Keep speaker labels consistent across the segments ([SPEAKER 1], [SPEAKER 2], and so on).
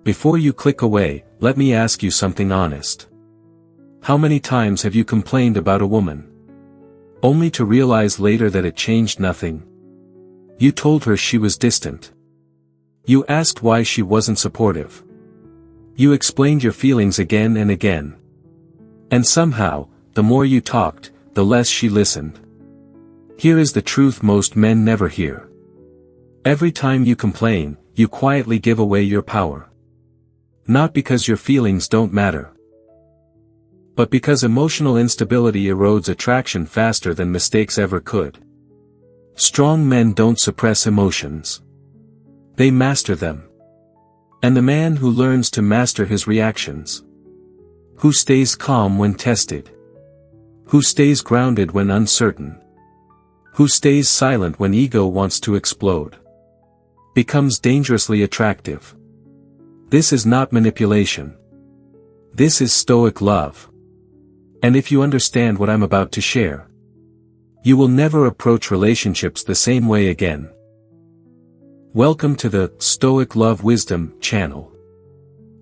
[SPEAKER 1] Before you click away, let me ask you something honest. How many times have you complained about a woman, only to realize later that it changed nothing? You told her she was distant. You asked why she wasn't supportive. You explained your feelings again and again. And somehow, the more you talked, the less she listened. Here is the truth most men never hear. Every time you complain, you quietly give away your power. Not because your feelings don't matter, but because emotional instability erodes attraction faster than mistakes ever could. Strong men don't suppress emotions. They master them. And the man who learns to master his reactions, who stays calm when tested, who stays grounded when uncertain, who stays silent when ego wants to explode, becomes dangerously attractive. This is not manipulation. This is Stoic love. And if you understand what I'm about to share, you will never approach relationships the same way again. Welcome to the Stoic Love Wisdom channel.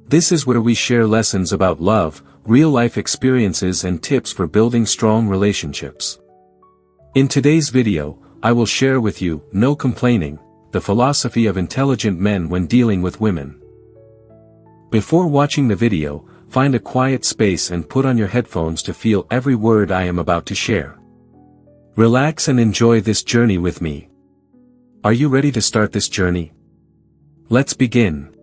[SPEAKER 1] This is where we share lessons about love, real-life experiences and tips for building strong relationships. In today's video, I will share with you, no complaining, the philosophy of intelligent men when dealing with women. Before watching the video, find a quiet space and put on your headphones to feel every word I am about to share. Relax and enjoy this journey with me. Are you ready to start this journey? Let's begin.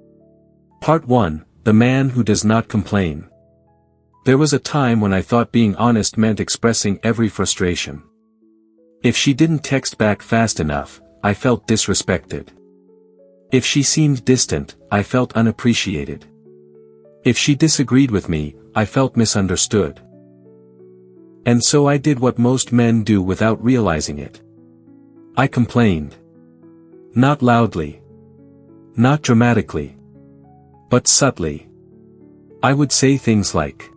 [SPEAKER 1] Part 1, The Man Who Does Not Complain. There was a time when I thought being honest meant expressing every frustration. If she didn't text back fast enough, I felt disrespected. If she seemed distant, I felt unappreciated. If she disagreed with me, I felt misunderstood. And so I did what most men do without realizing it. I complained. Not loudly. Not dramatically. But subtly. I would say things like,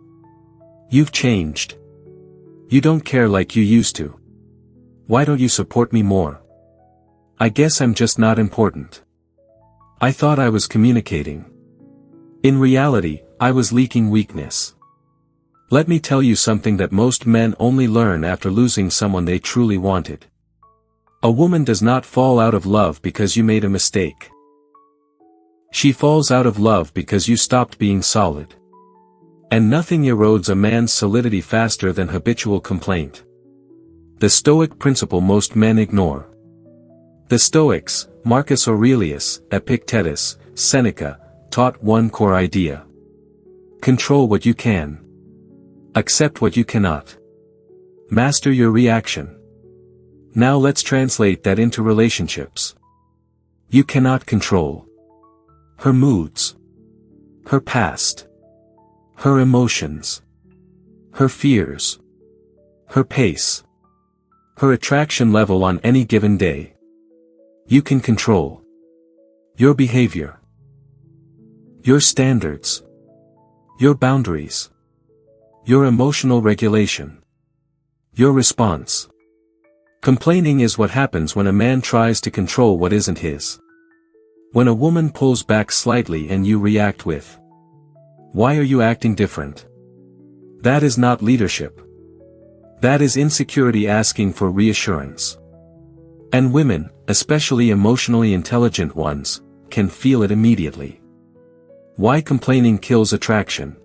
[SPEAKER 1] "You've changed. You don't care like you used to. Why don't you support me more? I guess I'm just not important." I thought I was communicating. In reality, I was leaking weakness. Let me tell you something that most men only learn after losing someone they truly wanted. A woman does not fall out of love because you made a mistake. She falls out of love because you stopped being solid. And nothing erodes a man's solidity faster than habitual complaint. The Stoic principle most men ignore. The Stoics, Marcus Aurelius, Epictetus, Seneca, taught one core idea. Control what you can. Accept what you cannot. Master your reaction. Now let's translate that into relationships. You cannot control her moods, her past, her emotions, her fears, her pace, her attraction level on any given day. You can control your behavior, your standards, your boundaries, your emotional regulation, your response. Complaining is what happens when a man tries to control what isn't his. When a woman pulls back slightly and you react with, "Why are you acting different?" That is not leadership. That is insecurity asking for reassurance. And women, especially emotionally intelligent ones, can feel it immediately. Why complaining kills attraction?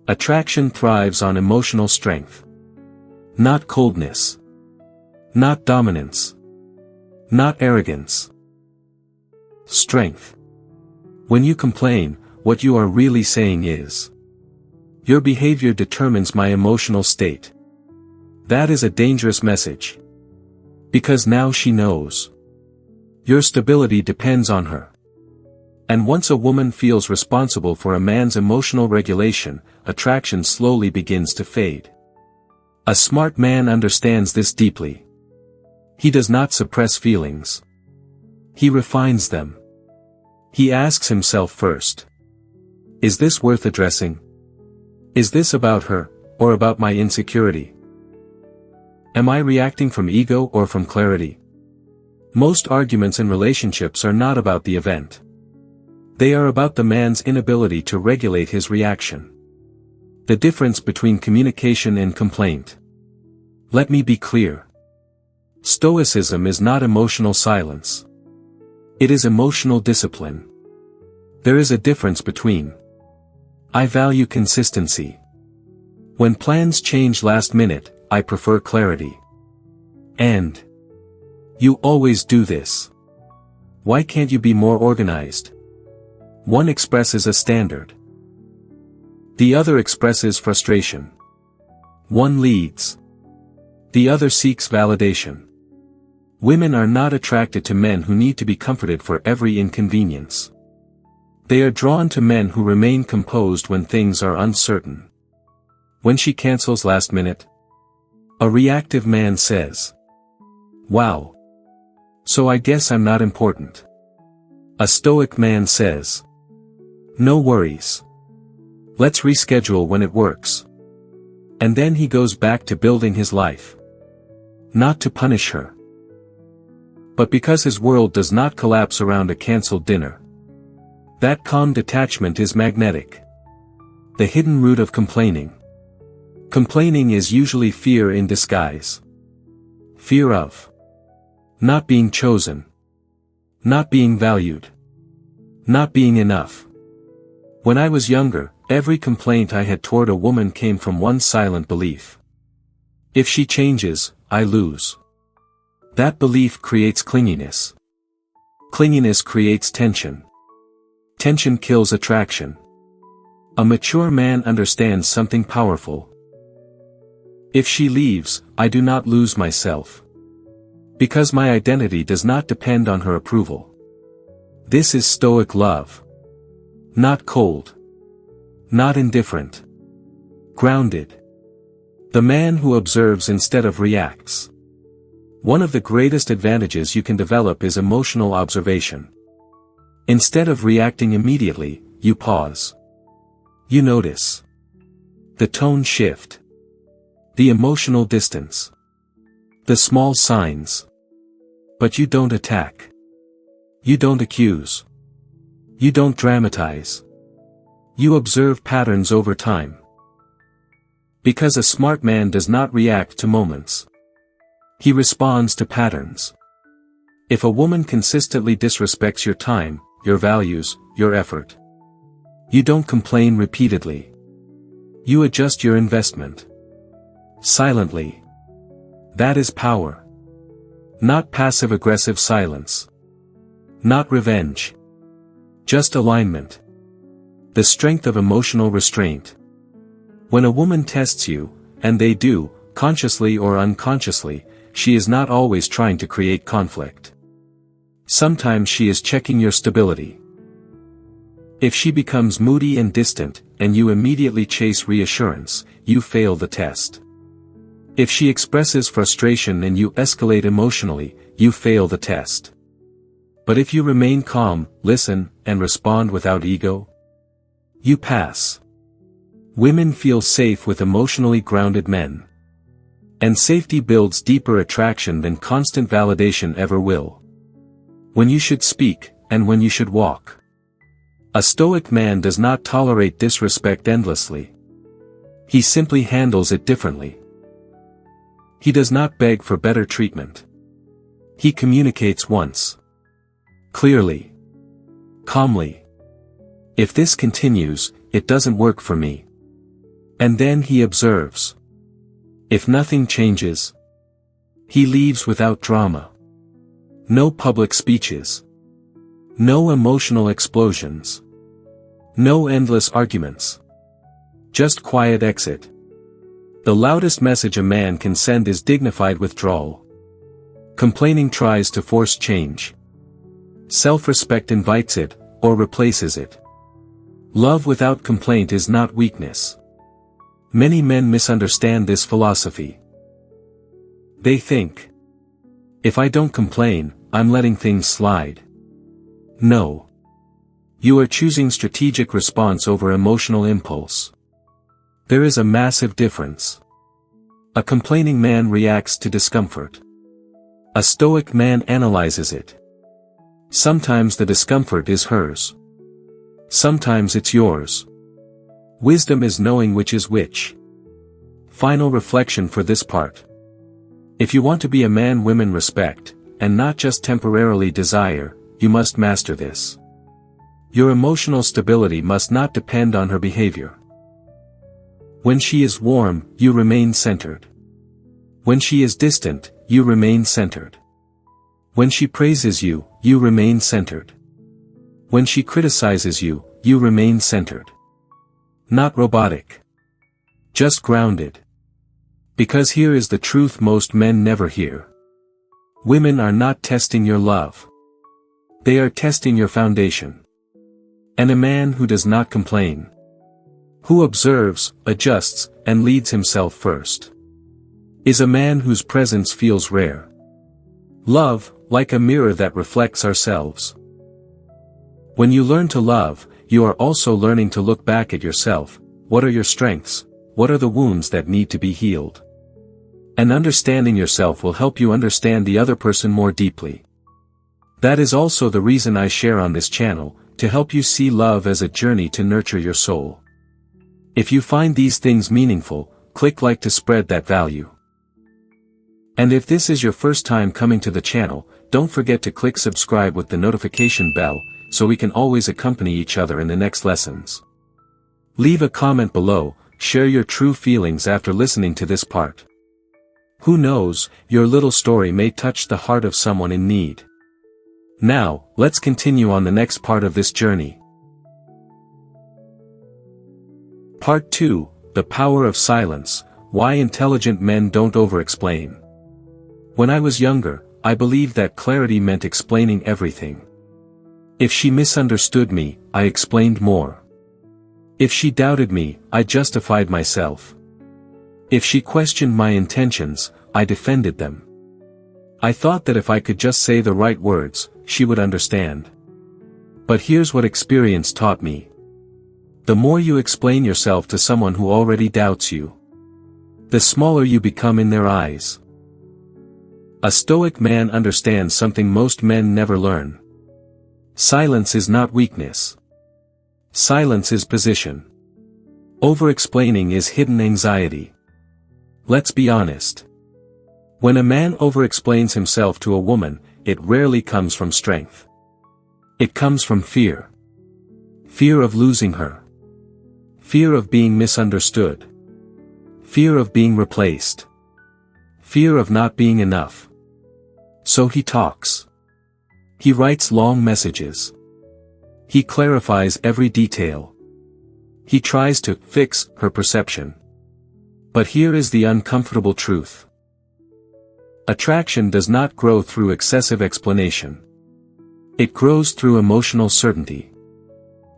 [SPEAKER 1] Attraction thrives on emotional strength. Not coldness. Not dominance. Not arrogance. Strength. When you complain, what you are really saying is, "Your behavior determines my emotional state." That is a dangerous message. Because now she knows. Your stability depends on her. And once a woman feels responsible for a man's emotional regulation, attraction slowly begins to fade. A smart man understands this deeply. He does not suppress feelings. He refines them. He asks himself first, "Is this worth addressing? Is this about her, or about my insecurity? Am I reacting from ego or from clarity?" Most arguments in relationships are not about the event. They are about the man's inability to regulate his reaction. The difference between communication and complaint. Let me be clear. Stoicism is not emotional silence. It is emotional discipline. There is a difference between I value consistency. When plans change last minute, I prefer clarity. And you always do this. Why can't you be more organized? One expresses a standard. The other expresses frustration. One leads. The other seeks validation. Women are not attracted to men who need to be comforted for every inconvenience. They are drawn to men who remain composed when things are uncertain. When she cancels last minute, a reactive man says, "Wow. So I guess I'm not important." A stoic man says, "No worries. Let's reschedule when it works." And then he goes back to building his life. Not to punish her, but because his world does not collapse around a cancelled dinner. That calm detachment is magnetic. The hidden root of complaining. Complaining is usually fear in disguise. Fear of not being chosen, not being valued, not being enough. When I was younger, every complaint I had toward a woman came from one silent belief. If she changes, I lose. That belief creates clinginess. Clinginess creates tension. Tension kills attraction. A mature man understands something powerful. If she leaves, I do not lose myself. Because my identity does not depend on her approval. This is Stoic love. Not cold. Not indifferent. Grounded. The man who observes instead of reacts. One of the greatest advantages you can develop is emotional observation. Instead of reacting immediately, you pause. You notice the tone shift, the emotional distance, the small signs. But you don't attack. You don't accuse. You don't dramatize. You observe patterns over time. Because a smart man does not react to moments. He responds to patterns. If a woman consistently disrespects your time, your values, your effort, you don't complain repeatedly. You adjust your investment. Silently. That is power. Not passive-aggressive silence. Not revenge. Just alignment. The strength of emotional restraint. When a woman tests you, and they do, consciously or unconsciously, she is not always trying to create conflict. Sometimes she is checking your stability. If she becomes moody and distant, and you immediately chase reassurance, you fail the test. If she expresses frustration and you escalate emotionally, you fail the test. But if you remain calm, listen, and respond without ego, you pass. Women feel safe with emotionally grounded men. And safety builds deeper attraction than constant validation ever will. When you should speak, and when you should walk. A stoic man does not tolerate disrespect endlessly. He simply handles it differently. He does not beg for better treatment. He communicates once. Clearly. Calmly. If this continues, it doesn't work for me. And then he observes. If nothing changes, he leaves without drama. No public speeches. No emotional explosions. No endless arguments. Just quiet exit. The loudest message a man can send is dignified withdrawal. Complaining tries to force change. Self-respect invites it, or replaces it. Love without complaint is not weakness. Many men misunderstand this philosophy. They think, if I don't complain, I'm letting things slide. No. You are choosing strategic response over emotional impulse. There is a massive difference. A complaining man reacts to discomfort. A stoic man analyzes it. Sometimes the discomfort is hers. Sometimes it's yours. Wisdom is knowing which is which. Final reflection for this part. If you want to be a man women respect, and not just temporarily desire, you must master this. Your emotional stability must not depend on her behavior. When she is warm, you remain centered. When she is distant, you remain centered. When she praises you, you remain centered. When she criticizes you, you remain centered. Not robotic. Just grounded. Because here is the truth most men never hear. Women are not testing your love. They are testing your foundation. And a man who does not complain, who observes, adjusts, and leads himself first, is a man whose presence feels rare. Love, like a mirror that reflects ourselves. When you learn to love, you are also learning to look back at yourself. What are your strengths? What are the wounds that need to be healed? And understanding yourself will help you understand the other person more deeply. That is also the reason I share on this channel, to help you see love as a journey to nurture your soul. If you find these things meaningful, click like to spread that value. And if this is your first time coming to the channel, don't forget to click subscribe with the notification bell, so we can always accompany each other in the next lessons. Leave a comment below, share your true feelings after listening to this part. Who knows, your little story may touch the heart of someone in need. Now, let's continue on the next part of this journey. Part 2, The Power of Silence, Why Intelligent Men Don't Over-Explain. When I was younger, I believed that clarity meant explaining everything. If she misunderstood me, I explained more. If she doubted me, I justified myself. If she questioned my intentions, I defended them. I thought that if I could just say the right words, she would understand. But here's what experience taught me. The more you explain yourself to someone who already doubts you, the smaller you become in their eyes. A Stoic man understands something most men never learn. Silence is not weakness. Silence is position. Over-explaining is hidden anxiety. Let's be honest. When a man over-explains himself to a woman, it rarely comes from strength. It comes from fear. Fear of losing her. Fear of being misunderstood. Fear of being replaced. Fear of not being enough. So he talks. He writes long messages. He clarifies every detail. He tries to fix her perception. But here is the uncomfortable truth. Attraction does not grow through excessive explanation. It grows through emotional certainty.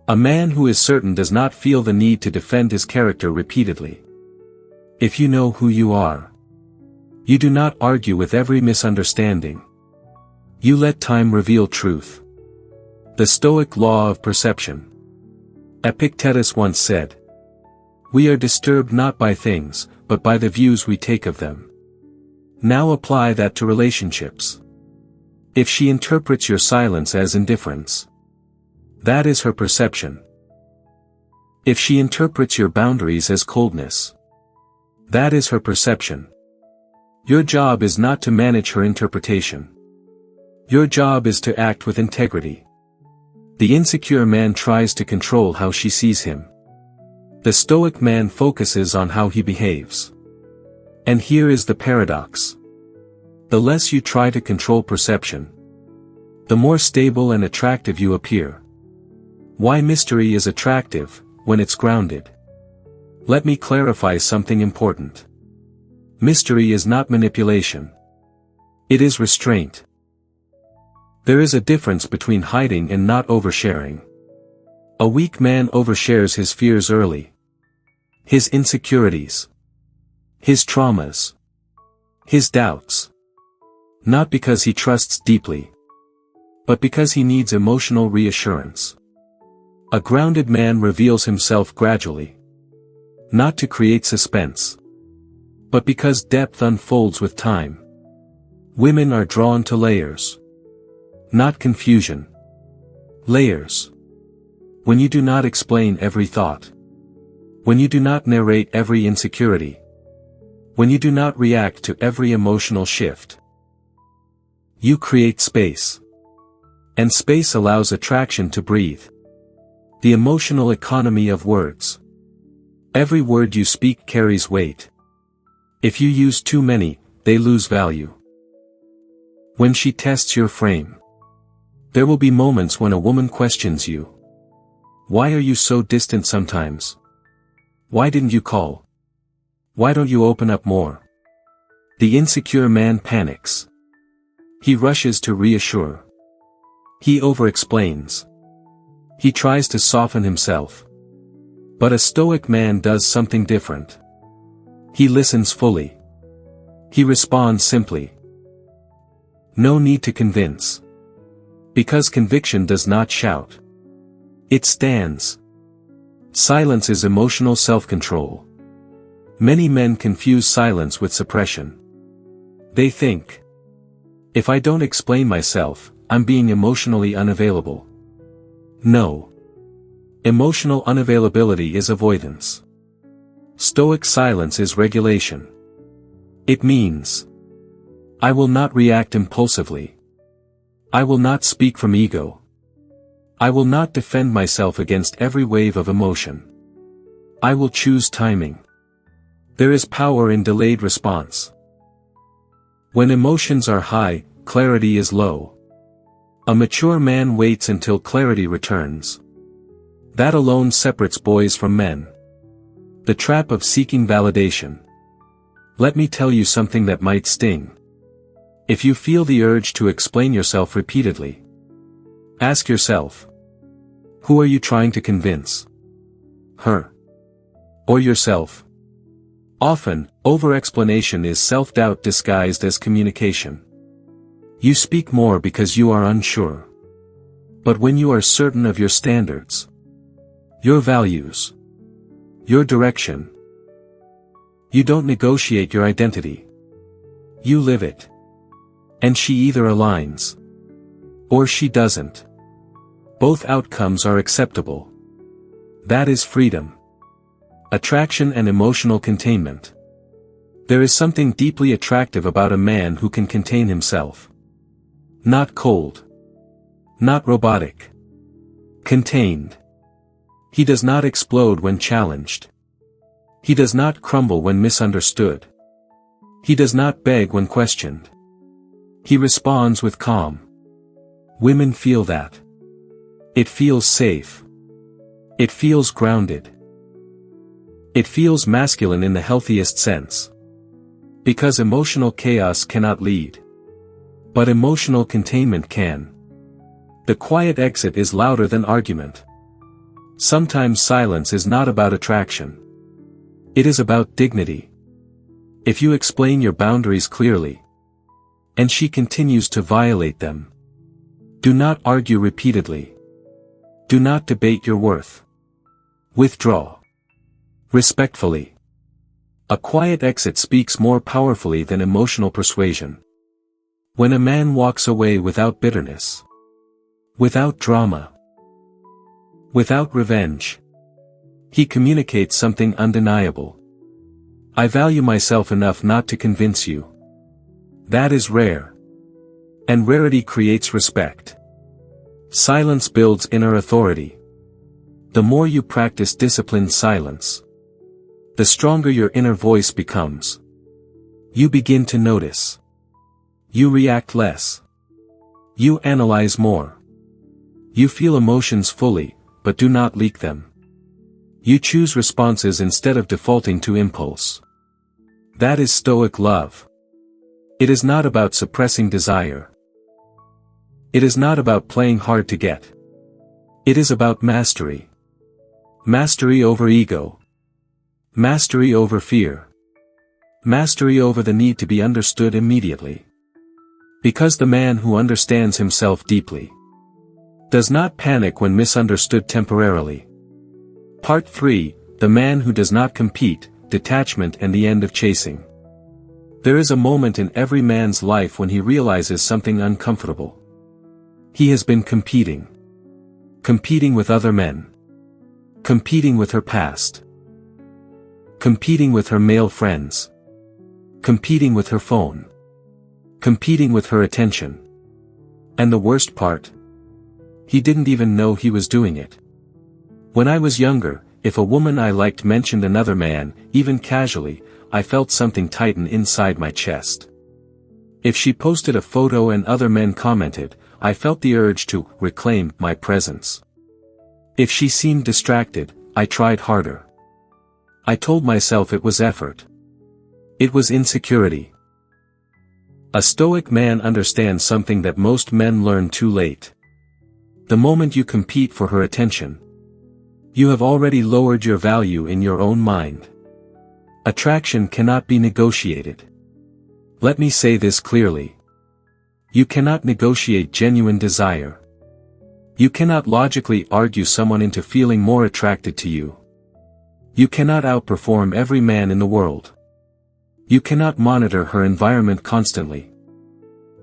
[SPEAKER 1] A man who is certain does not feel the need to defend his character repeatedly. If you know who you are, you do not argue with every misunderstanding. You let time reveal truth. The Stoic law of perception. Epictetus once said, "We are disturbed not by things, but by the views we take of them." Now apply that to relationships. If she interprets your silence as indifference, that is her perception. If she interprets your boundaries as coldness, that is her perception. Your job is not to manage her interpretation. Your job is to act with integrity. The insecure man tries to control how she sees him. The Stoic man focuses on how he behaves. And here is the paradox. The less you try to control perception, the more stable and attractive you appear. Why mystery is attractive, when it's grounded? Let me clarify something important. Mystery is not manipulation. It is restraint. There is a difference between hiding and not oversharing. A weak man overshares his fears early. His insecurities. His traumas. His doubts. Not because he trusts deeply, but because he needs emotional reassurance. A grounded man reveals himself gradually. Not to create suspense, but because depth unfolds with time. Women are drawn to layers. Not confusion. Layers. When you do not explain every thought. When you do not narrate every insecurity. When you do not react to every emotional shift. You create space. And space allows attraction to breathe. The emotional economy of words. Every word you speak carries weight. If you use too many, they lose value. When she tests your frame. There will be moments when a woman questions you. Why are you so distant sometimes? Why didn't you call? Why don't you open up more? The insecure man panics. He rushes to reassure. He over-explains. He tries to soften himself. But a Stoic man does something different. He listens fully. He responds simply. No need to convince. Because conviction does not shout. It stands. Silence is emotional self-control. Many men confuse silence with suppression. They think, if I don't explain myself, I'm being emotionally unavailable. No. Emotional unavailability is avoidance. Stoic silence is regulation. It means, I will not react impulsively. I will not speak from ego. I will not defend myself against every wave of emotion. I will choose timing. There is power in delayed response. When emotions are high, clarity is low. A mature man waits until clarity returns. That alone separates boys from men. The trap of seeking validation. Let me tell you something that might sting. If you feel the urge to explain yourself repeatedly, ask yourself, who are you trying to convince? Her? Or yourself? Often, over-explanation is self-doubt disguised as communication. You speak more because you are unsure. But when you are certain of your standards, your values, your direction, you don't negotiate your identity. You live it. And she either aligns, or she doesn't. Both outcomes are acceptable. That is freedom. Attraction and emotional containment. There is something deeply attractive about a man who can contain himself. Not cold. Not robotic. Contained. He does not explode when challenged. He does not crumble when misunderstood. He does not beg when questioned. He responds with calm. Women feel that. It feels safe. It feels grounded. It feels masculine in the healthiest sense. Because emotional chaos cannot lead. But emotional containment can. The quiet exit is louder than argument. Sometimes silence is not about attraction. It is about dignity. If you explain your boundaries clearly, and she continues to violate them, do not argue repeatedly. Do not debate your worth. Withdraw. Respectfully. A quiet exit speaks more powerfully than emotional persuasion. When a man walks away without bitterness, without drama, without revenge, he communicates something undeniable. I value myself enough not to convince you. That is rare. And rarity creates respect. Silence builds inner authority. The more you practice disciplined silence, the stronger your inner voice becomes. You begin to notice. You react less. You analyze more. You feel emotions fully, but do not leak them. You choose responses instead of defaulting to impulse. That is Stoic love. It is not about suppressing desire. It is not about playing hard to get. It is about mastery. Mastery over ego. Mastery over fear. Mastery over the need to be understood immediately. Because the man who understands himself deeply does not panic when misunderstood temporarily. Part 3, The Man Who Does Not Compete, Detachment and the End of Chasing. There is a moment in every man's life when he realizes something uncomfortable. He has been competing. Competing with other men. Competing with her past. Competing with her male friends. Competing with her phone. Competing with her attention. And the worst part? He didn't even know he was doing it. When I was younger, if a woman I liked mentioned another man, even casually, I felt something tighten inside my chest. If she posted a photo and other men commented, I felt the urge to reclaim my presence. If she seemed distracted, I tried harder. I told myself it was effort. It was insecurity. A Stoic man understands something that most men learn too late. The moment you compete for her attention, you have already lowered your value in your own mind. Attraction cannot be negotiated. Let me say this clearly. You cannot negotiate genuine desire. You cannot logically argue someone into feeling more attracted to you. You cannot outperform every man in the world. You cannot monitor her environment constantly.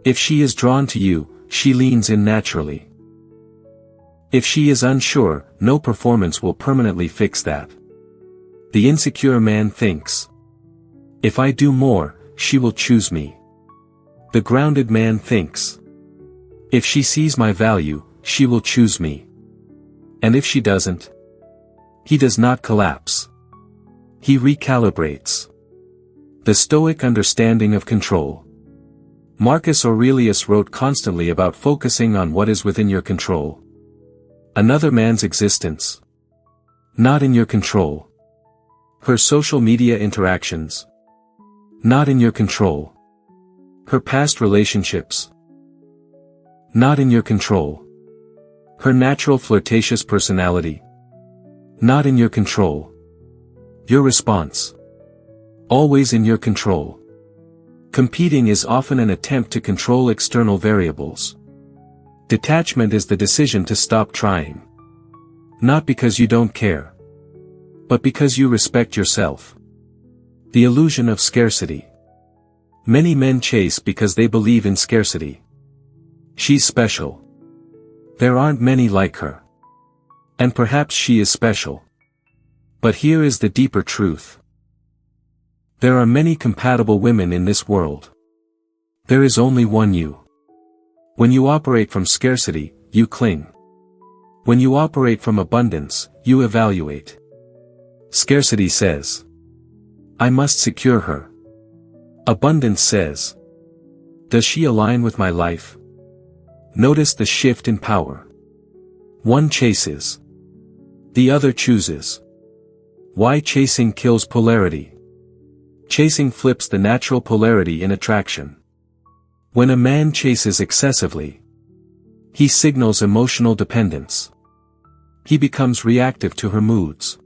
[SPEAKER 1] If she is drawn to you, she leans in naturally. If she is unsure, no performance will permanently fix that. The insecure man thinks, if I do more, she will choose me. The grounded man thinks, if she sees my value, she will choose me. And if she doesn't? He does not collapse. He recalibrates. The Stoic understanding of control. Marcus Aurelius wrote constantly about focusing on what is within your control. Another man's existence. Not in your control. Her social media interactions. Not in your control. Her past relationships. Not in your control. Her natural flirtatious personality. Not in your control. Your response. Always in your control. Competing is often an attempt to control external variables. Detachment is the decision to stop trying. Not because you don't care, but because you respect yourself. The illusion of scarcity. Many men chase because they believe in scarcity. She's special. There aren't many like her. And perhaps she is special. But here is the deeper truth. There are many compatible women in this world. There is only one you. When you operate from scarcity, you cling. When you operate from abundance, you evaluate. Scarcity says, I must secure her. Abundance says, does she align with my life? Notice the shift in power. One chases. The other chooses. Why chasing kills polarity? Chasing flips the natural polarity in attraction. When a man chases excessively, he signals emotional dependence. He becomes reactive to her moods.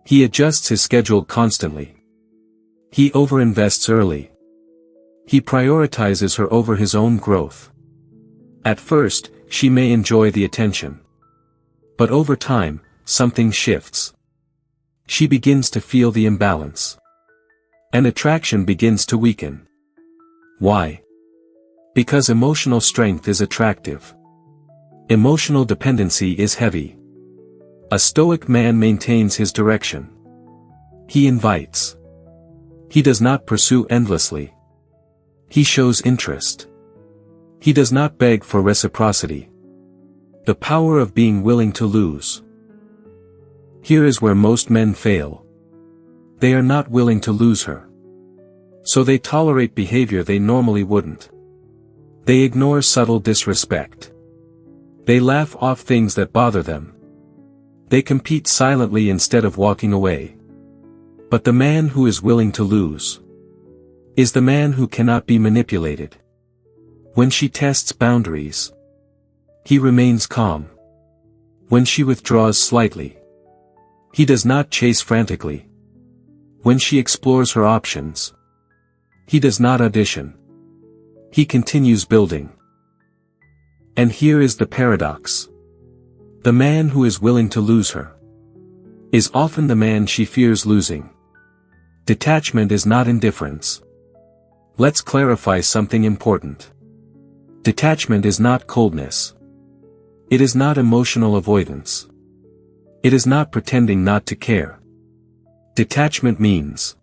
[SPEAKER 1] He adjusts his schedule constantly. He overinvests early. He prioritizes her over his own growth. At first, she may enjoy the attention. But over time, something shifts. She begins to feel the imbalance. And attraction begins to weaken. Why? Because emotional strength is attractive. Emotional dependency is heavy. A Stoic man maintains his direction. He invites. He does not pursue endlessly. He shows interest. He does not beg for reciprocity. The power of being willing to lose. Here is where most men fail. They are not willing to lose her. So they tolerate behavior they normally wouldn't. They ignore subtle disrespect. They laugh off things that bother them. They compete silently instead of walking away. But the man who is willing to lose is the man who cannot be manipulated. When she tests boundaries, he remains calm. When she withdraws slightly, he does not chase frantically. When she explores her options, he does not audition. He continues building. And here is the paradox. The man who is willing to lose her is often the man she fears losing. Detachment is not indifference. Let's clarify something important. Detachment is not coldness. It is not emotional avoidance. It is not pretending not to care. Detachment means,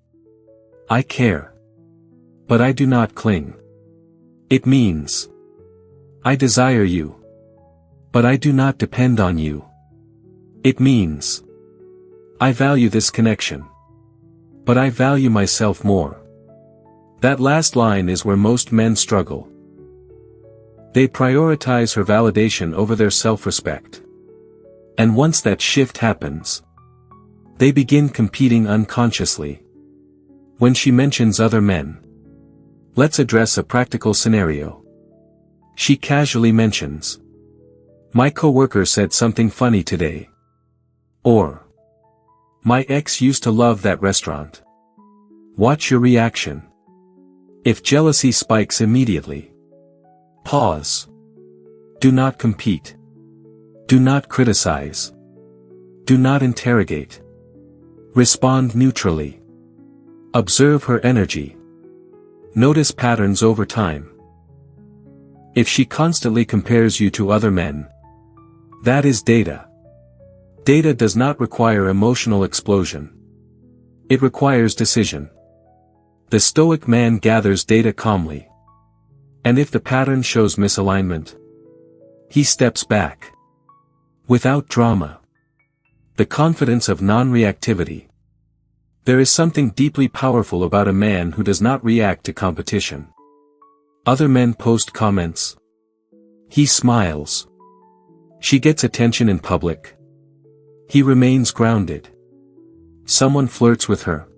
[SPEAKER 1] I care, but I do not cling. It means, I desire you, but I do not depend on you. It means, I value this connection, but I value myself more. That last line is where most men struggle. They prioritize her validation over their self-respect. And once that shift happens, they begin competing unconsciously. When she mentions other men, let's address a practical scenario. She casually mentions, my coworker said something funny today. Or, my ex used to love that restaurant. Watch your reaction. If jealousy spikes immediately, pause. Do not compete. Do not criticize. Do not interrogate. Respond neutrally. Observe her energy. Notice patterns over time. If she constantly compares you to other men, that is data. Data does not require emotional explosion. It requires decision. The Stoic man gathers data calmly. And if the pattern shows misalignment, he steps back. Without drama. The confidence of non-reactivity. There is something deeply powerful about a man who does not react to competition. Other men post comments. He smiles. She gets attention in public. He remains grounded. Someone flirts with her.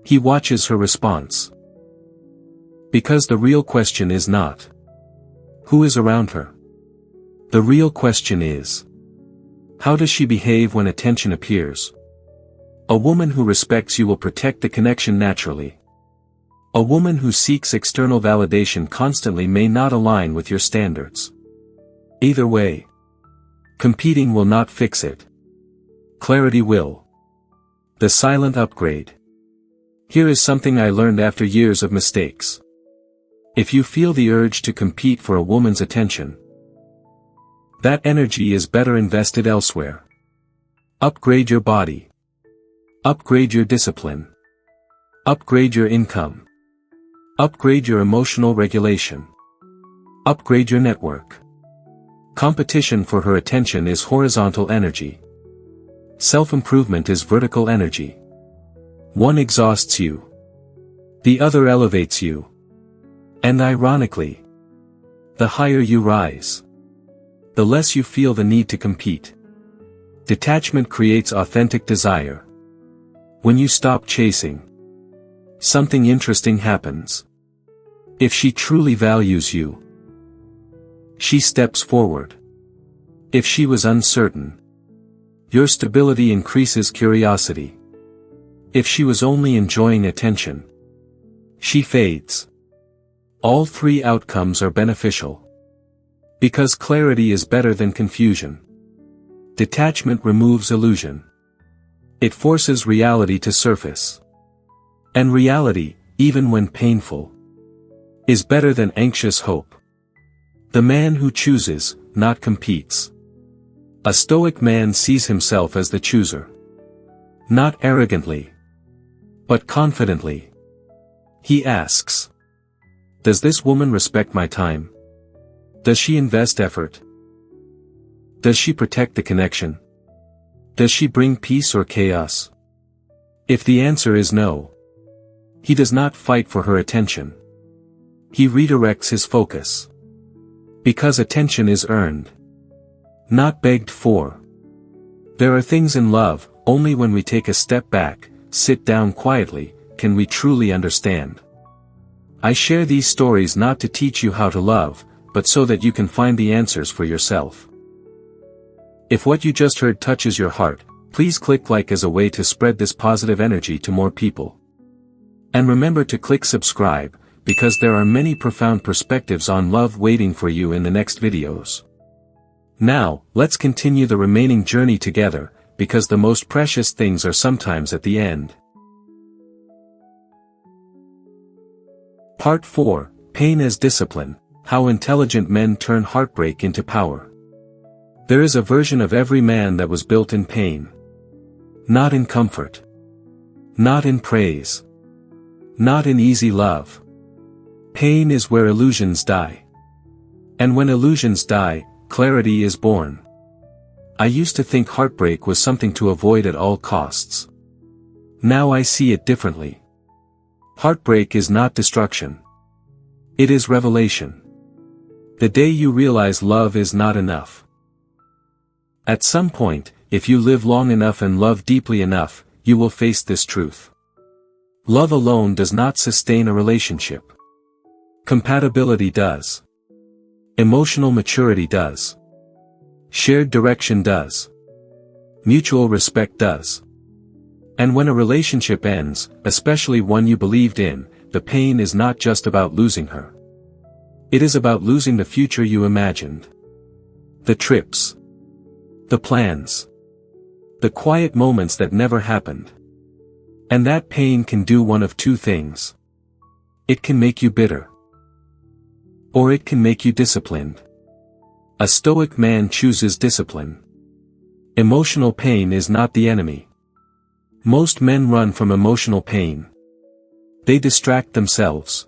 [SPEAKER 1] He watches her response. Because the real question is not, who is around her? The real question is, how does she behave when attention appears? A woman who respects you will protect the connection naturally. A woman who seeks external validation constantly may not align with your standards. Either way, competing will not fix it. Clarity will. The silent upgrade. Here is something I learned after years of mistakes. If you feel the urge to compete for a woman's attention, that energy is better invested elsewhere. Upgrade your body. Upgrade your discipline. Upgrade your income. Upgrade your emotional regulation. Upgrade your network. Competition for her attention is horizontal energy. Self-improvement is vertical energy. One exhausts you. The other elevates you. And ironically, the higher you rise, the less you feel the need to compete. Detachment creates authentic desire. When you stop chasing, something interesting happens. If she truly values you, she steps forward. If she was uncertain, your stability increases curiosity. If she was only enjoying attention, she fades. All three outcomes are beneficial. Because clarity is better than confusion. Detachment removes illusion. It forces reality to surface. And reality, even when painful, is better than anxious hope. The man who chooses, not competes. A Stoic man sees himself as the chooser. Not arrogantly, but confidently. He asks, does this woman respect my time? Does she invest effort? Does she protect the connection? Does she bring peace or chaos? If the answer is no, he does not fight for her attention. He redirects his focus. Because attention is earned, not begged for. There are things in love, only when we take a step back, sit down quietly, can we truly understand. I share these stories not to teach you how to love, but so that you can find the answers for yourself. If what you just heard touches your heart, please click like as a way to spread this positive energy to more people. And remember to click subscribe, because there are many profound perspectives on love waiting for you in the next videos. Now, let's continue the remaining journey together, because the most precious things are sometimes at the end. Part 4, Pain as Discipline, How Intelligent Men Turn Heartbreak into Power. There is a version of every man that was built in pain. Not in comfort. Not in praise. Not in easy love. Pain is where illusions die. And when illusions die, clarity is born. I used to think heartbreak was something to avoid at all costs. Now I see it differently. Heartbreak is not destruction. It is revelation. The day you realize love is not enough. At some point, if you live long enough and love deeply enough, you will face this truth. Love alone does not sustain a relationship. Compatibility does. Emotional maturity does. Shared direction does. Mutual respect does. And when a relationship ends, especially one you believed in, the pain is not just about losing her. It is about losing the future you imagined. The trips. The plans. The quiet moments that never happened. And that pain can do one of two things. It can make you bitter. Or it can make you disciplined. A Stoic man chooses discipline. Emotional pain is not the enemy. Most men run from emotional pain. They distract themselves.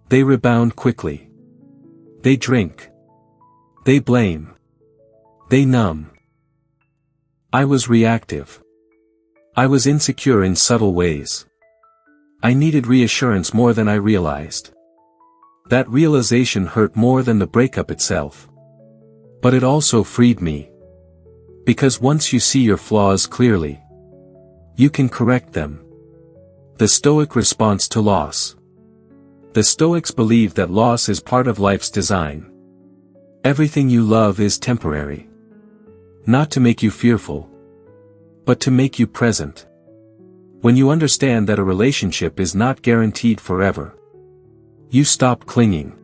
[SPEAKER 1] They rebound quickly. They drink. They blame. They numb. I was reactive. I was insecure in subtle ways. I needed reassurance more than I realized. That realization hurt more than the breakup itself. But it also freed me. Because once you see your flaws clearly, you can correct them. The Stoic response to loss. The Stoics believe that loss is part of life's design. Everything you love is temporary. Not to make you fearful, but to make you present. When you understand that a relationship is not guaranteed forever, you stop clinging.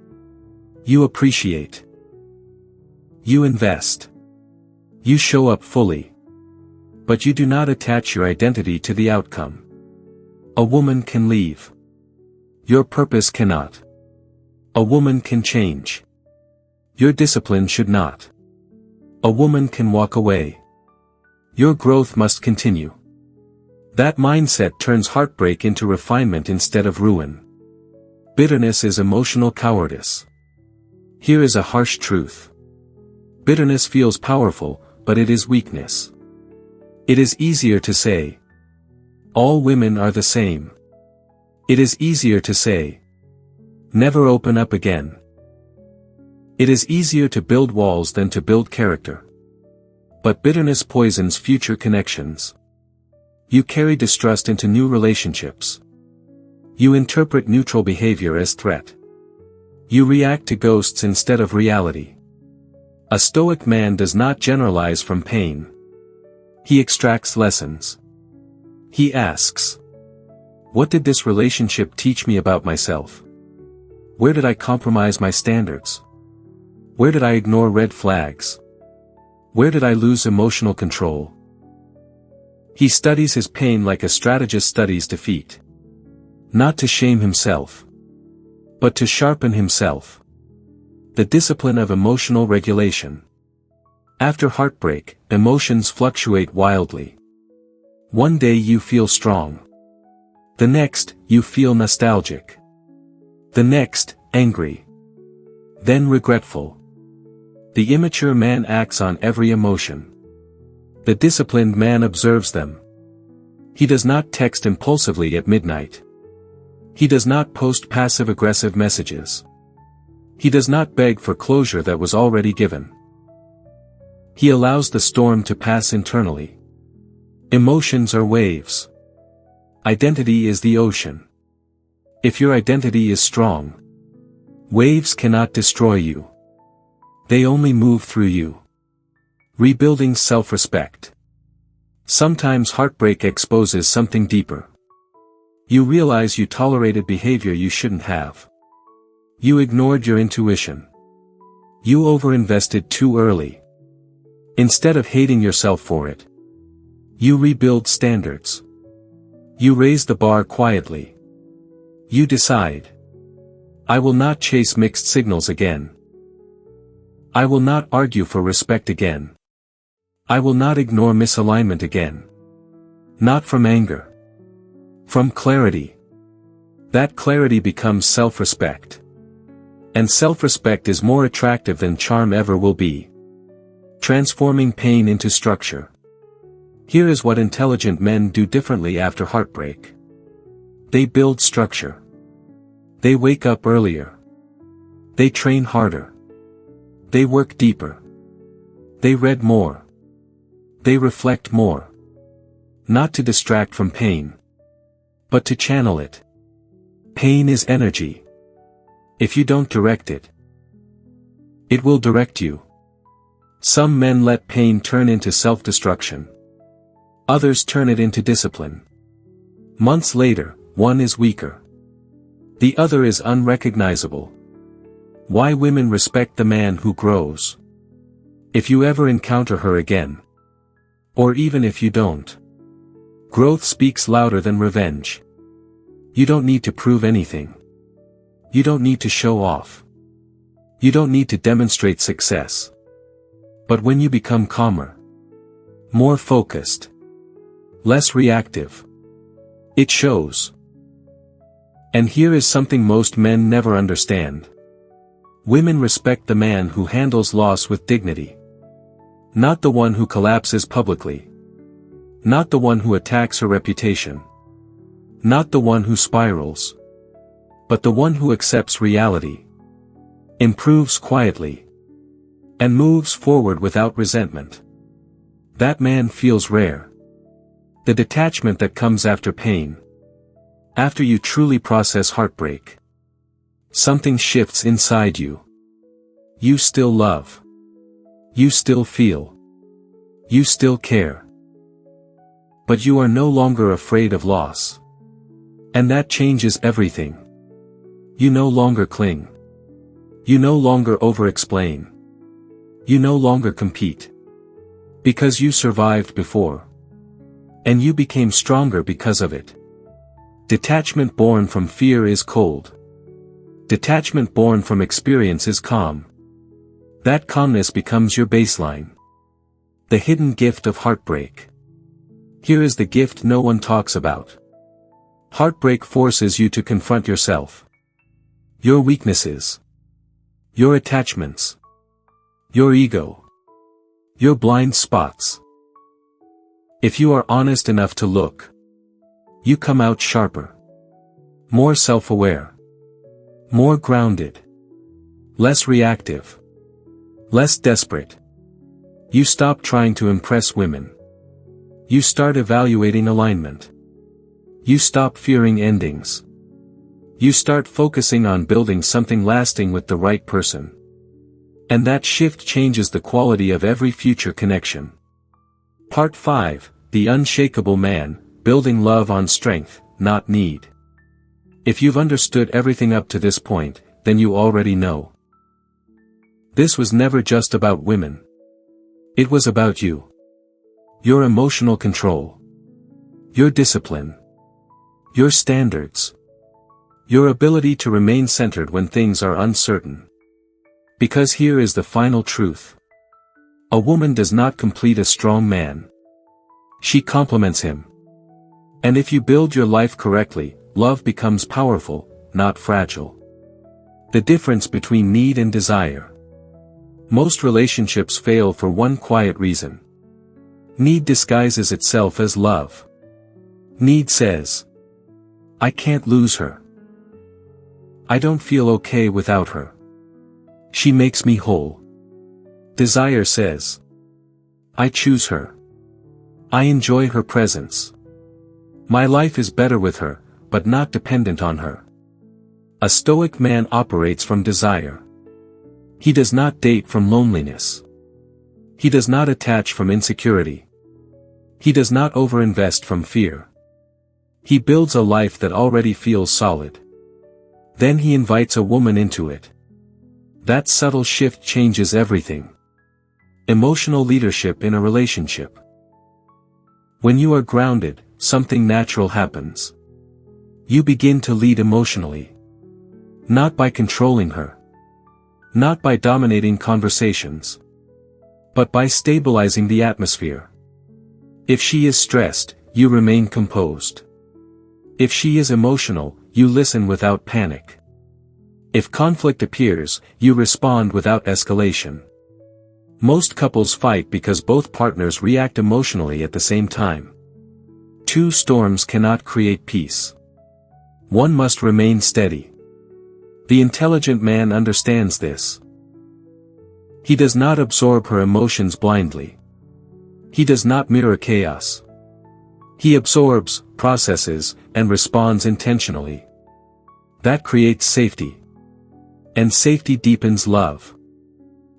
[SPEAKER 1] You appreciate. You invest. You show up fully. But you do not attach your identity to the outcome. A woman can leave. Your purpose cannot. A woman can change. Your discipline should not. A woman can walk away. Your growth must continue. That mindset turns heartbreak into refinement instead of ruin. Bitterness is emotional cowardice. Here is a harsh truth. Bitterness feels powerful, but it is weakness. It is easier to say, all women are the same. It is easier to say, never open up again. It is easier to build walls than to build character. But bitterness poisons future connections. You carry distrust into new relationships. You interpret neutral behavior as threat. You react to ghosts instead of reality. A Stoic man does not generalize from pain. He extracts lessons. He asks, what did this relationship teach me about myself? Where did I compromise my standards? Where did I ignore red flags? Where did I lose emotional control? He studies his pain like a strategist studies defeat. Not to shame himself, but to sharpen himself. The discipline of emotional regulation. After heartbreak, emotions fluctuate wildly. One day you feel strong. The next, you feel nostalgic. The next, angry. Then regretful. The immature man acts on every emotion. The disciplined man observes them. He does not text impulsively at midnight. He does not post passive-aggressive messages. He does not beg for closure that was already given. He allows the storm to pass internally. Emotions are waves. Identity is the ocean. If your identity is strong, waves cannot destroy you. They only move through you. Rebuilding self-respect. Sometimes heartbreak exposes something deeper. You realize you tolerated behavior you shouldn't have. You ignored your intuition. You overinvested too early. Instead of hating yourself for it, you rebuild standards. You raise the bar quietly. You decide, I will not chase mixed signals again. I will not argue for respect again. I will not ignore misalignment again. Not from anger. From clarity. That clarity becomes self-respect. And self-respect is more attractive than charm ever will be. Transforming pain into structure. Here is what intelligent men do differently after heartbreak. They build structure. They wake up earlier. They train harder. They work deeper. They read more. They reflect more. Not to distract from pain, but to channel it. Pain is energy. If you don't direct it, it will direct you. Some men let pain turn into self-destruction. Others turn it into discipline. Months later, one is weaker. The other is unrecognizable. Why women respect the man who grows. If you ever encounter her again, or even if you don't, growth speaks louder than revenge. You don't need to prove anything. You don't need to show off. You don't need to demonstrate success. But when you become calmer, more focused, less reactive, it shows. And here is something most men never understand. Women respect the man who handles loss with dignity. Not the one who collapses publicly. Not the one who attacks her reputation. Not the one who spirals. But the one who accepts reality, improves quietly, and moves forward without resentment. That man feels rare. The detachment that comes after pain. After you truly process heartbreak. Something shifts inside you. You still love. You still feel. You still care. But you are no longer afraid of loss. And that changes everything. You no longer cling. You no longer over-explain. You no longer compete. Because you survived before. And you became stronger because of it. Detachment born from fear is cold. Detachment born from experience is calm. That calmness becomes your baseline. The hidden gift of heartbreak. Here is the gift no one talks about. Heartbreak forces you to confront yourself. Your weaknesses. Your attachments. Your ego. Your blind spots. If you are honest enough to look, you come out sharper. More self-aware. More grounded. Less reactive. Less desperate. You stop trying to impress women. You start evaluating alignment. You stop fearing endings. You start focusing on building something lasting with the right person. And that shift changes the quality of every future connection. Part 5, The Unshakable Man, Building Love on Strength, Not Need. If you've understood everything up to this point, then you already know. This was never just about women. It was about you. Your emotional control. Your discipline. Your standards. Your ability to remain centered when things are uncertain. Because here is the final truth. A woman does not complete a strong man. She complements him. And if you build your life correctly, love becomes powerful, not fragile. The difference between need and desire. Most relationships fail for one quiet reason. Need disguises itself as love. Need says, I can't lose her. I don't feel okay without her. She makes me whole. Desire says, I choose her. I enjoy her presence. My life is better with her, but not dependent on her. A Stoic man operates from desire. He does not date from loneliness. He does not attach from insecurity. He does not overinvest from fear. He builds a life that already feels solid. Then he invites a woman into it. That subtle shift changes everything. Emotional leadership in a relationship. When you are grounded, something natural happens. You begin to lead emotionally. Not by controlling her. Not by dominating conversations, but by stabilizing the atmosphere. If she is stressed, you remain composed. If she is emotional, you listen without panic. If conflict appears, you respond without escalation. Most couples fight because both partners react emotionally at the same time. Two storms cannot create peace. One must remain steady. The intelligent man understands this. He does not absorb her emotions blindly. He does not mirror chaos. He absorbs, processes, and responds intentionally. That creates safety. And safety deepens love.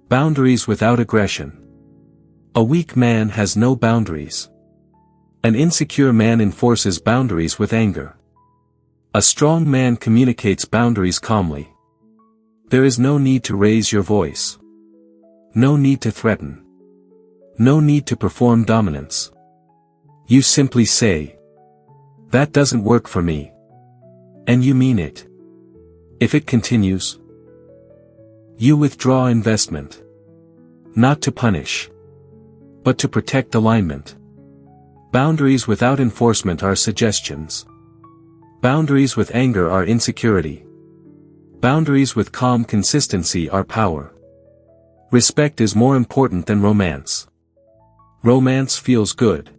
[SPEAKER 1] Boundaries without aggression. A weak man has no boundaries. An insecure man enforces boundaries with anger. A strong man communicates boundaries calmly. There is no need to raise your voice. No need to threaten. No need to perform dominance. You simply say, "That doesn't work for me." And you mean it. If it continues, you withdraw investment. Not to punish, but to protect alignment. Boundaries without enforcement are suggestions. Boundaries with anger are insecurity. Boundaries with calm consistency are power. Respect is more important than romance. Romance feels good.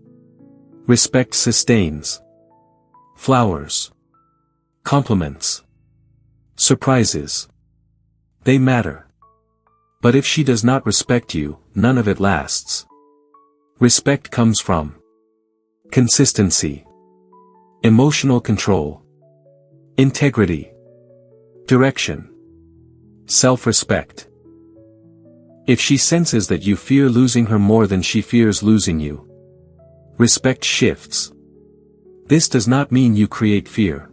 [SPEAKER 1] Respect sustains. Flowers. Compliments. Surprises. They matter. But if she does not respect you, none of it lasts. Respect comes from consistency, emotional control, integrity, direction, self-respect. If she senses that you fear losing her more than she fears losing you, respect shifts. This does not mean you create fear.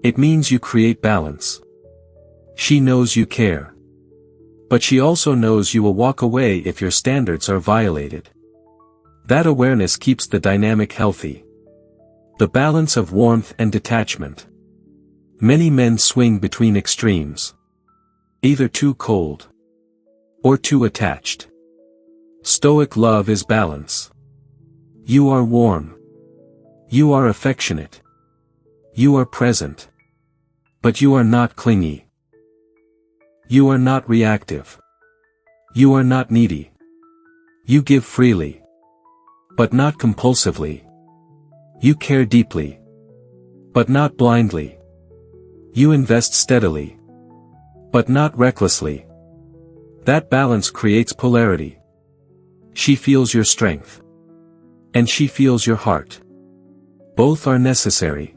[SPEAKER 1] It means you create balance. She knows you care. But she also knows you will walk away if your standards are violated. That awareness keeps the dynamic healthy. The balance of warmth and detachment. Many men swing between extremes. Either too cold or too attached. Stoic love is balance. You are warm. You are affectionate. You are present. But you are not clingy. You are not reactive. You are not needy. You give freely, but not compulsively. You care deeply, but not blindly. You invest steadily, but not recklessly. That balance creates polarity. She feels your strength, and she feels your heart. Both are necessary.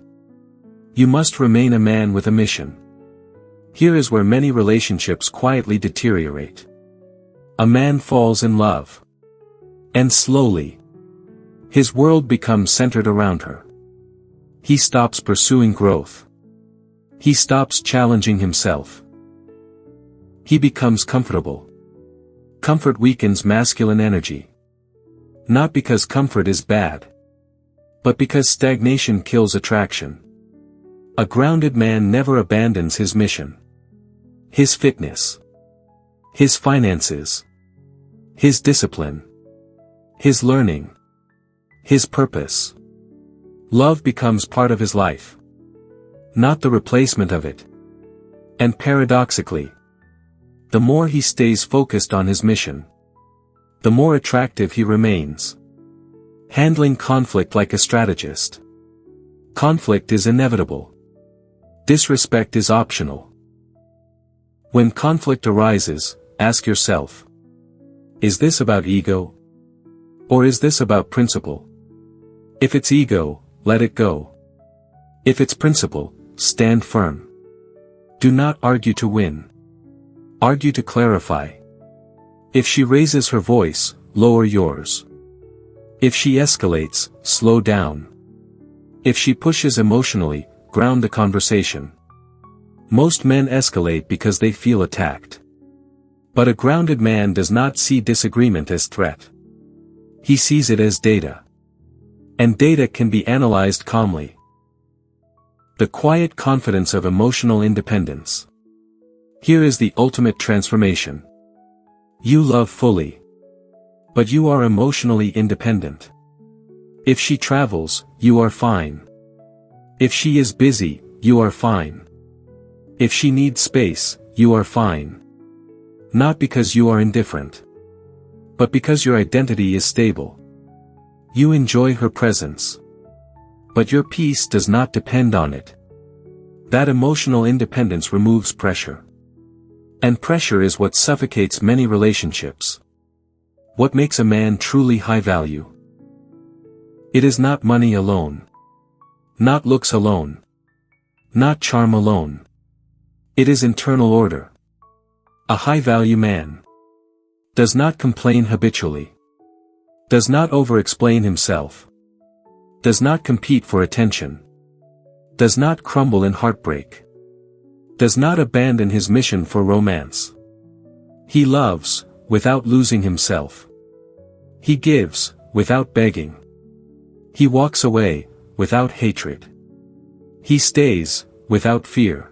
[SPEAKER 1] You must remain a man with a mission. Here is where many relationships quietly deteriorate. A man falls in love. And slowly, his world becomes centered around her. He stops pursuing growth. He stops challenging himself. He becomes comfortable. Comfort weakens masculine energy. Not because comfort is bad, but because stagnation kills attraction. A grounded man never abandons his mission. His fitness. His finances. His discipline. His learning. His purpose. Love becomes part of his life. Not the replacement of it. And paradoxically, the more he stays focused on his mission, the more attractive he remains. Handling conflict like a strategist. Conflict is inevitable. Disrespect is optional. When conflict arises, ask yourself, is this about ego? Or is this about principle? If it's ego, let it go. If it's principle, stand firm. Do not argue to win. Argue to clarify. If she raises her voice, lower yours. If she escalates, slow down. If she pushes emotionally, ground the conversation. Most men escalate because they feel attacked. But a grounded man does not see disagreement as threat. He sees it as data. And data can be analyzed calmly. The quiet confidence of emotional independence. Here is the ultimate transformation. You love fully. But you are emotionally independent. If she travels, you are fine. If she is busy, you are fine. If she needs space, you are fine. Not because you are indifferent, but because your identity is stable. You enjoy her presence. But your peace does not depend on it. That emotional independence removes pressure. And pressure is what suffocates many relationships. What makes a man truly high value? It is not money alone. Not looks alone. Not charm alone. It is internal order. A high-value man does not complain habitually. Does not over-explain himself. Does not compete for attention. Does not crumble in heartbreak. Does not abandon his mission for romance. He loves, without losing himself. He gives, without begging. He walks away, without hatred. He stays, without fear.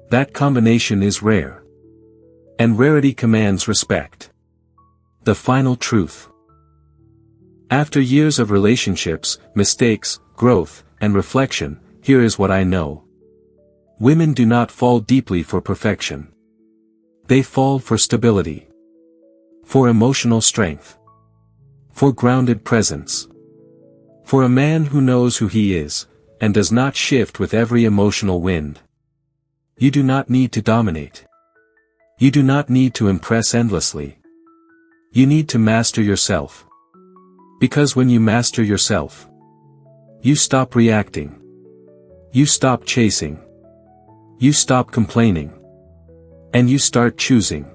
[SPEAKER 1] That combination is rare. And rarity commands respect. The final truth. After years of relationships, mistakes, growth, and reflection, here is what I know. Women do not fall deeply for perfection. They fall for stability. For emotional strength. For grounded presence. For a man who knows who he is, and does not shift with every emotional wind. You do not need to dominate. You do not need to impress endlessly. You need to master yourself. Because when you master yourself, you stop reacting. You stop chasing. You stop complaining. And you start choosing.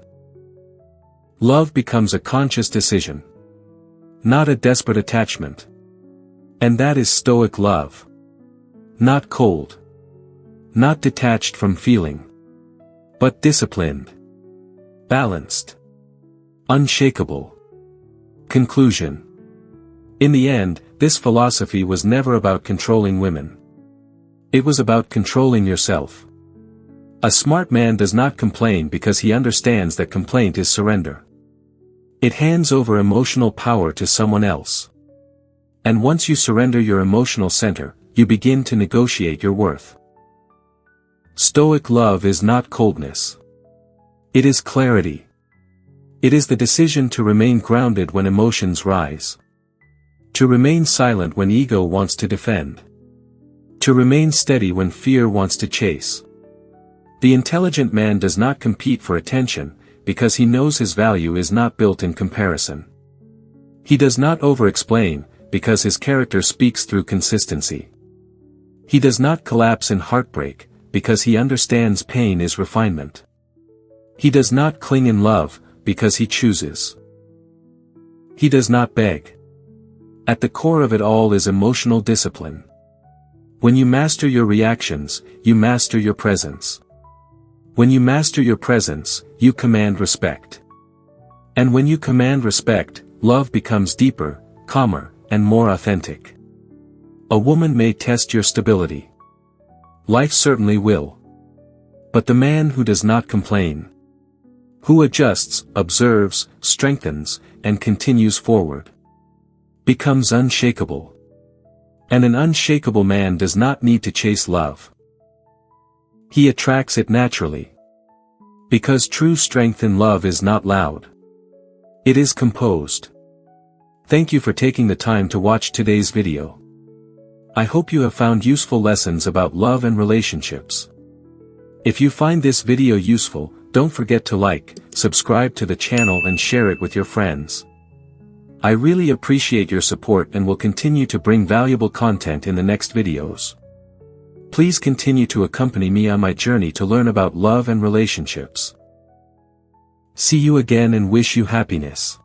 [SPEAKER 1] Love becomes a conscious decision. Not a desperate attachment. And that is Stoic love. Not cold. Not detached from feeling. But disciplined. Balanced. Unshakable. Conclusion. In the end, this philosophy was never about controlling women. It was about controlling yourself. A smart man does not complain because he understands that complaint is surrender. It hands over emotional power to someone else. And once you surrender your emotional center, you begin to negotiate your worth. Stoic love is not coldness. It is clarity. It is the decision to remain grounded when emotions rise. To remain silent when ego wants to defend. To remain steady when fear wants to chase. The intelligent man does not compete for attention, because he knows his value is not built in comparison. He does not over-explain, because his character speaks through consistency. He does not collapse in heartbreak, because he understands pain is refinement. He does not cling in love, because he chooses. He does not beg. At the core of it all is emotional discipline. When you master your reactions, you master your presence. When you master your presence, you command respect. And when you command respect, love becomes deeper, calmer, and more authentic. A woman may test your stability. Life certainly will. But the man who does not complain, who adjusts, observes, strengthens, and continues forward, becomes unshakable. And an unshakable man does not need to chase love. He attracts it naturally. Because true strength in love is not loud. It is composed. Thank you for taking the time to watch today's video. I hope you have found useful lessons about love and relationships. If you find this video useful, don't forget to like, subscribe to the channel and share it with your friends. I really appreciate your support and will continue to bring valuable content in the next videos. Please continue to accompany me on my journey to learn about love and relationships. See you again and wish you happiness.